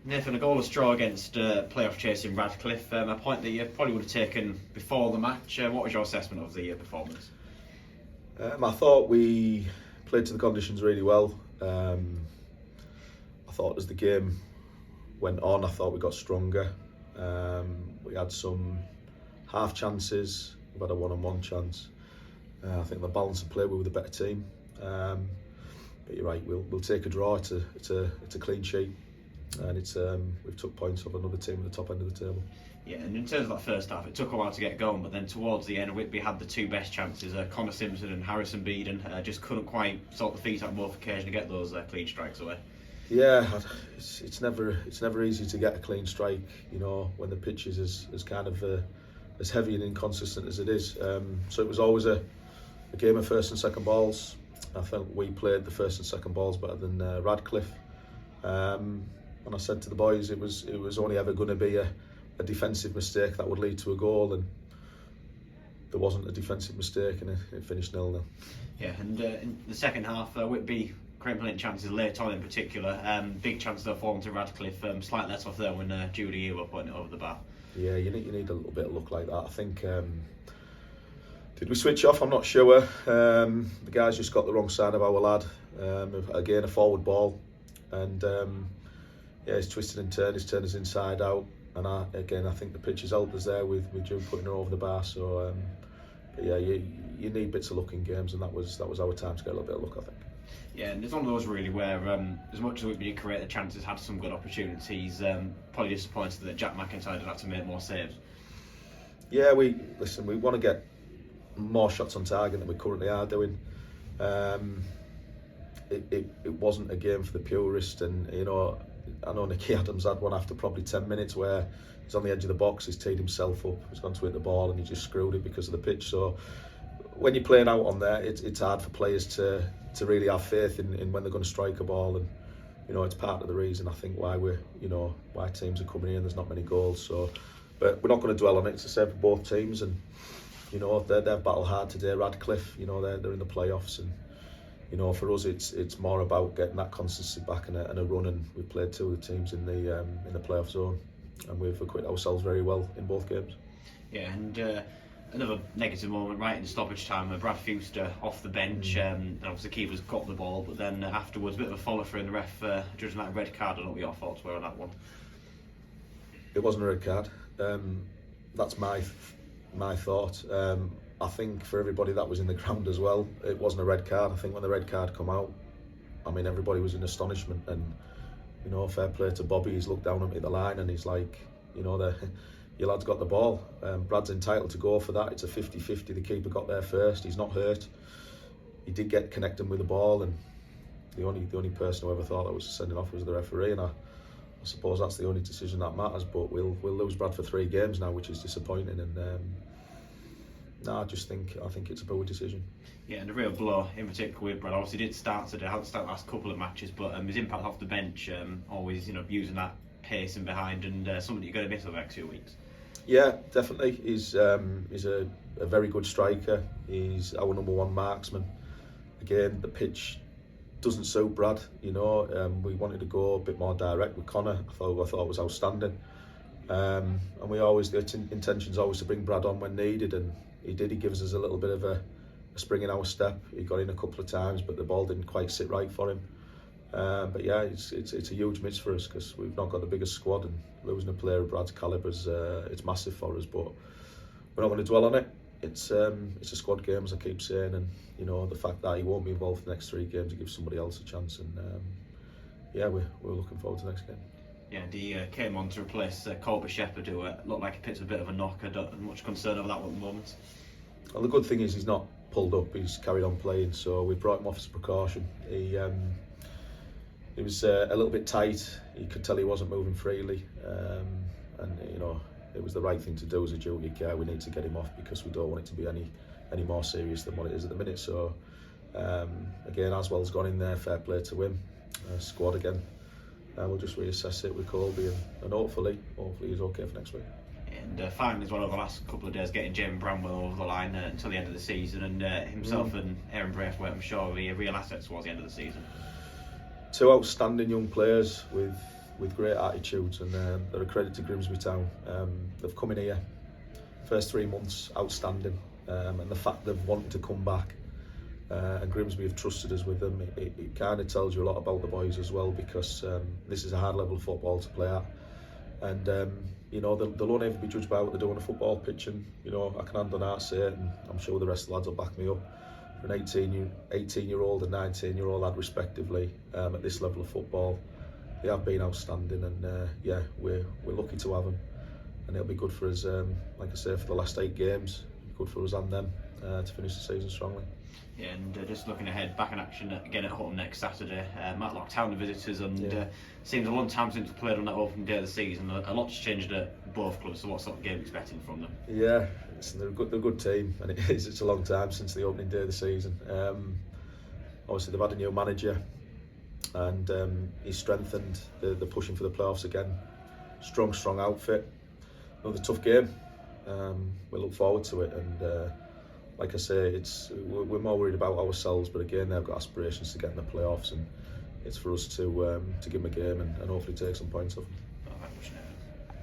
Nathan, a goalless draw against playoff chasing Radcliffe, a point that you probably would have taken before the match. What was your assessment of the performance? I thought we played to the conditions really well. I thought as the game went on, I thought we got stronger. We had some half chances, we've had a one-on-one chance. I think the balance of play, we were the better team. But you're right, we'll take a draw. It's a clean sheet, and we've took points off another team at the top end of the table. Yeah, and in terms of that first half, it took a while to get going, but then towards the end, Whitby had the two best chances. Connor Simpson and Harrison Beeden just couldn't quite sort the feet out on both occasions to get those clean strikes away. Yeah, it's never easy to get a clean strike, you know, when the pitch is as kind of as heavy and inconsistent as it is. So it was always a game of first and second balls. I think we played the first and second balls better than Radcliffe. And I said to the boys, it was only ever going to be a defensive mistake that would lead to a goal, and there wasn't a defensive mistake, and it finished 0-0. Yeah, and in the second half, Whitby created plenty of chances late on in particular. Big chances though falling to Radcliffe, slight let off there when Judy were putting it over the bar. Yeah, you need a little bit of luck like that. I think. Did we switch off? I'm not sure. The guys just got the wrong side of our lad. Again, a forward ball, and he's twisted and turned. He's turned us inside out, and I think the pitch has helped us there with Joe putting her over the bar. So, but yeah, you need bits of luck in games, and that was our time to get a little bit of luck, I think. Yeah, and it's one of those really where, as much as Whitby created chances, had some good opportunities, probably disappointed that Jack McIntyre did have to make more saves. Yeah, we want to get more shots on target than we currently are doing. It wasn't a game for the purist, and you know, I know Nicky Adams had one after probably 10 minutes where he's on the edge of the box, he's teed himself up, he's gone to hit the ball, and he just screwed it because of the pitch. So when you're playing out on there, it's hard for players to really have faith in when they're going to strike a ball, and you know, it's part of the reason I think why why teams are coming in. There's not many goals, so but we're not going to dwell on it. It's the same for both teams, and you know, they've battled hard today. Radcliffe, you know, they're in the playoffs, and you know, for us it's more about getting that consistency back and a run. And we've played two of the teams in the playoff zone, and we've acquitted ourselves very well in both games. Yeah, and another negative moment right in stoppage time, Brad Fuster off the bench, and obviously the keeper's got the ball, but then afterwards a bit of a follow through, and the ref judging that a red card. I don't know what your thoughts were on that one. It wasn't a red card. That's my thought. I think for everybody that was in the ground as well, it wasn't a red card. I think when the red card come out, I mean, everybody was in astonishment, and you know, fair play to Bobby. He's looked down at me the line, and he's like, you know, your lad's got the ball. Brad's entitled to go for that. It's a 50-50. The keeper got there first. He's not hurt. He did get connecting with the ball, and the only person who ever thought that was sending off was the referee. And I suppose that's the only decision that matters. But we'll lose Brad for 3 games now, which is disappointing. And I think it's a poor decision. Yeah, and a real blow in particular with Brad. Obviously, did start today. Hasn't started the last couple of matches, but his impact off the bench, always, you know, using that pace and behind, and something you're going to miss over the next few weeks. Yeah, definitely. He's a very good striker. He's our number 1 marksman. Again, the pitch doesn't suit Brad. You know, we wanted to go a bit more direct with Connor. I thought it was outstanding. And the intention's always to bring Brad on when needed, and he did. He gives us a little bit of a spring in our step. He got in a couple of times, but the ball didn't quite sit right for him. But yeah, it's a huge miss for us because we've not got the biggest squad, and losing a player of Brad's calibre it's massive for us. But we're not going to dwell on it. It's a squad game, as I keep saying, and you know, the fact that he won't be involved for the next 3 games, it gives somebody else a chance. And yeah, we're looking forward to the next game. Yeah, and he came on to replace Colby Shepherd, who looked like he picked a bit of a knock. I don't have much concern over that one at the moment. Well, the good thing is he's not pulled up. He's carried on playing, so we brought him off as a precaution. He was a little bit tight. You could tell he wasn't moving freely, and you know, it was the right thing to do as a duty of care. We need to get him off because we don't want it to be any more serious than what it is at the minute. So again, Aswell's gone in there. Fair play to him. Squad again. We'll just reassess it with Colby, and hopefully he's okay for next week. And finally, as well, over the last couple of days, getting Jamie Bramwell over the line until the end of the season, and himself and Aaron Braithwaite, I'm sure, will be real assets towards the end of the season. 2 outstanding young players with with great attitudes, and they're a credit to Grimsby Town. They've come in here, first 3 months outstanding, and the fact they've wanted to come back, and Grimsby have trusted us with them, it kind of tells you a lot about the boys as well, because this is a hard level of football to play at, and you know, they'll only ever be judged by what they do on a football pitch, and you know, I can hand on heart say it, and I'm sure the rest of the lads will back me up. For an 18-year-old and 19-year-old lad respectively, at this level of football, they have been outstanding, and yeah, we're lucky to have them, and it'll be good for us, like I say, for the last 8 games, good for us and them to finish the season strongly. Yeah, and just looking ahead, back in action again at home next Saturday. Matlock Town the visitors, and seems a long time since we played on that opening day of the season. A lot's changed at both clubs, so what sort of game are you expecting from them? Yeah, they're a good team, and it's a long time since the opening day of the season. Obviously they've had a new manager, and he's strengthened. They're pushing for the playoffs again. Strong outfit. Another tough game. We look forward to it, and like I say, we're more worried about ourselves, but again, they've got aspirations to get in the playoffs, and it's for us to give them a game and hopefully take some points off them. All right,